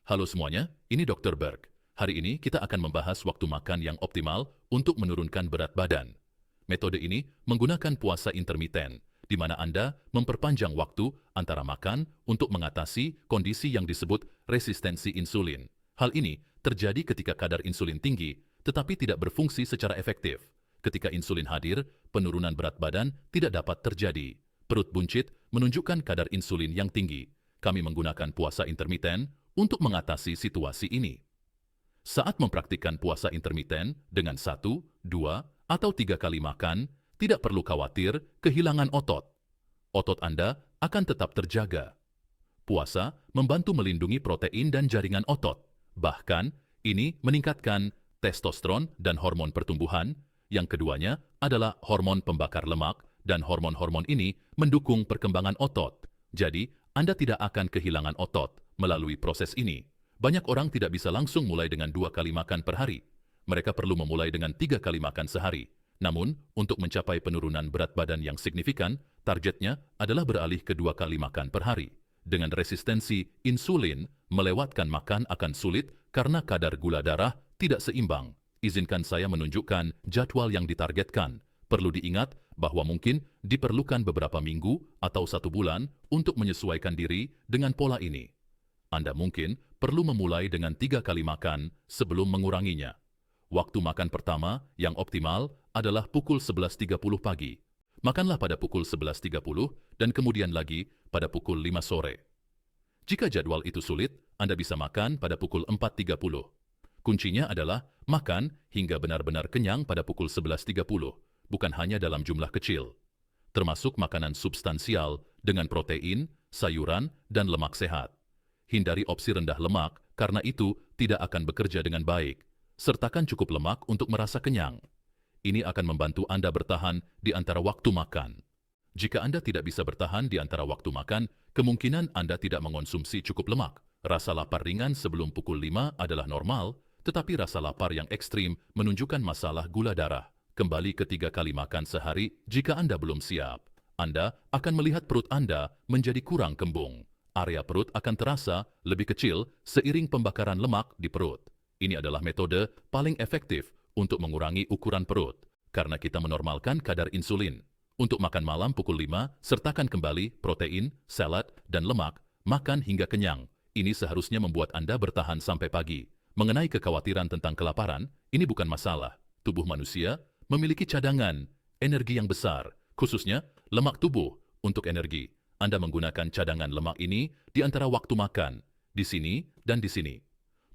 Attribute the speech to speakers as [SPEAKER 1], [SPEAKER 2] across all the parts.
[SPEAKER 1] Halo semuanya, ini Dr. Berg. Hari ini kita akan membahas waktu makan yang optimal untuk menurunkan berat badan. Metode ini menggunakan puasa intermiten, di mana Anda memperpanjang waktu antara makan untuk mengatasi kondisi yang disebut resistensi insulin. Hal ini terjadi ketika kadar insulin tinggi, tetapi tidak berfungsi secara efektif. Ketika insulin hadir, penurunan berat badan tidak dapat terjadi. Perut buncit menunjukkan kadar insulin yang tinggi. Kami menggunakan puasa intermiten untuk mengatasi situasi ini. Saat mempraktikkan puasa intermiten dengan 1, 2, atau 3 kali makan, tidak perlu khawatir kehilangan otot. Otot Anda akan tetap terjaga. Puasa membantu melindungi protein dan jaringan otot. Bahkan, ini meningkatkan testosteron dan hormon pertumbuhan. Yang keduanya adalah hormon pembakar lemak, dan hormon-hormon ini mendukung perkembangan otot. Jadi, Anda tidak akan kehilangan otot melalui proses ini. Banyak orang tidak bisa langsung mulai dengan 2 kali makan per hari. Mereka perlu memulai dengan 3 kali makan sehari. Namun, untuk mencapai penurunan berat badan yang signifikan, targetnya adalah beralih ke 2 kali makan per hari. Dengan resistensi insulin, melewatkan makan akan sulit karena kadar gula darah tidak seimbang. Izinkan saya menunjukkan jadwal yang ditargetkan. Perlu diingat bahwa mungkin diperlukan beberapa minggu atau 1 bulan untuk menyesuaikan diri dengan pola ini. Anda mungkin perlu memulai dengan 3 kali makan sebelum menguranginya. Waktu makan pertama yang optimal adalah pukul 11.30 pagi. Makanlah pada pukul 11.30 dan kemudian lagi pada pukul 5 sore. Jika jadwal itu sulit, Anda bisa makan pada pukul 4.30. Kuncinya adalah makan hingga benar-benar kenyang pada pukul 11.30, bukan hanya dalam jumlah kecil. Termasuk makanan substansial dengan protein, sayuran, dan lemak sehat. Hindari opsi rendah lemak karena itu tidak akan bekerja dengan baik. Sertakan cukup lemak untuk merasa kenyang. Ini akan membantu Anda bertahan di antara waktu makan. Jika Anda tidak bisa bertahan di antara waktu makan, kemungkinan Anda tidak mengonsumsi cukup lemak. Rasa lapar ringan sebelum pukul 5 adalah normal, tetapi rasa lapar yang ekstrim menunjukkan masalah gula darah. Kembali ke 3 kali makan sehari jika Anda belum siap. Anda akan melihat perut Anda menjadi kurang kembung. Area perut akan terasa lebih kecil seiring pembakaran lemak di perut. Ini adalah metode paling efektif untuk mengurangi ukuran perut, karena kita menormalkan kadar insulin. Untuk makan malam pukul 5, sertakan kembali protein, salad, dan lemak, makan hingga kenyang. Ini seharusnya membuat Anda bertahan sampai pagi. Mengenai kekhawatiran tentang kelaparan, ini bukan masalah. Tubuh manusia memiliki cadangan energi yang besar, khususnya lemak tubuh untuk energi. Anda menggunakan cadangan lemak ini di antara waktu makan, di sini dan di sini.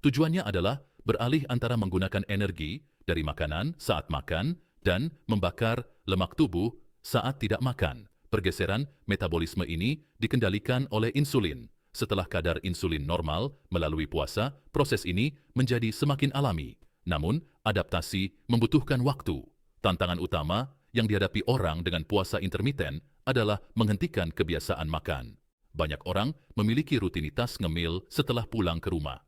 [SPEAKER 1] Tujuannya adalah beralih antara menggunakan energi dari makanan saat makan dan membakar lemak tubuh saat tidak makan. Pergeseran metabolisme ini dikendalikan oleh insulin. Setelah kadar insulin normal melalui puasa, proses ini menjadi semakin alami. Namun, adaptasi membutuhkan waktu. Tantangan utama yang dihadapi orang dengan puasa intermiten adalah menghentikan kebiasaan makan. Banyak orang memiliki rutinitas ngemil setelah pulang ke rumah.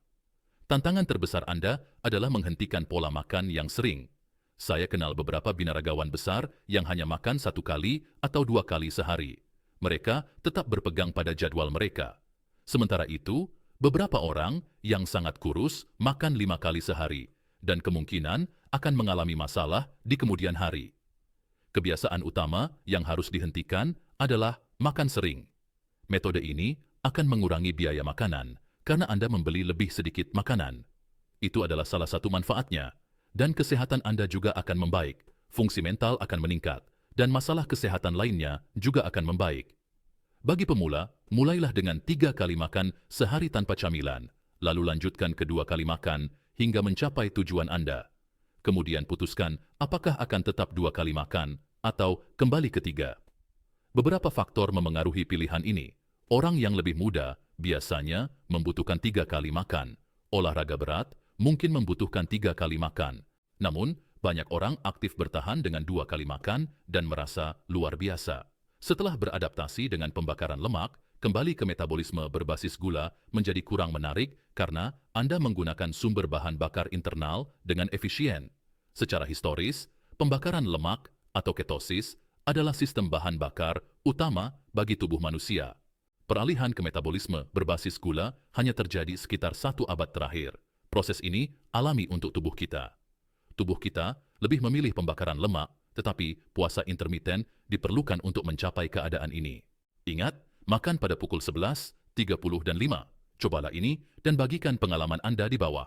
[SPEAKER 1] Tantangan terbesar Anda adalah menghentikan pola makan yang sering. Saya kenal beberapa binaragawan besar yang hanya makan 1 kali atau 2 kali sehari. Mereka tetap berpegang pada jadwal mereka. Sementara itu, beberapa orang yang sangat kurus makan 5 kali sehari dan kemungkinan akan mengalami masalah di kemudian hari. Kebiasaan utama yang harus dihentikan adalah makan sering. Metode ini akan mengurangi biaya makanan karena Anda membeli lebih sedikit makanan. Itu adalah salah satu manfaatnya. Dan kesehatan Anda juga akan membaik, fungsi mental akan meningkat, dan masalah kesehatan lainnya juga akan membaik. Bagi pemula, mulailah dengan 3 kali makan sehari tanpa camilan, lalu lanjutkan ke 2 kali makan hingga mencapai tujuan Anda. Kemudian putuskan apakah akan tetap 2 kali makan atau kembali ke 3. Beberapa faktor memengaruhi pilihan ini. Orang yang lebih muda biasanya membutuhkan 3 kali makan. Olahraga berat mungkin membutuhkan 3 kali makan. Namun, banyak orang aktif bertahan dengan 2 kali makan dan merasa luar biasa. Setelah beradaptasi dengan pembakaran lemak, kembali ke metabolisme berbasis gula menjadi kurang menarik karena Anda menggunakan sumber bahan bakar internal dengan efisien. Secara historis, pembakaran lemak atau ketosis adalah sistem bahan bakar utama bagi tubuh manusia. Peralihan ke metabolisme berbasis gula hanya terjadi sekitar 1 abad terakhir. Proses ini alami untuk tubuh kita. Tubuh kita lebih memilih pembakaran lemak, tetapi puasa intermiten diperlukan untuk mencapai keadaan ini. Ingat, makan pada pukul 11, 30 dan 5. Cobalah ini dan bagikan pengalaman Anda di bawah.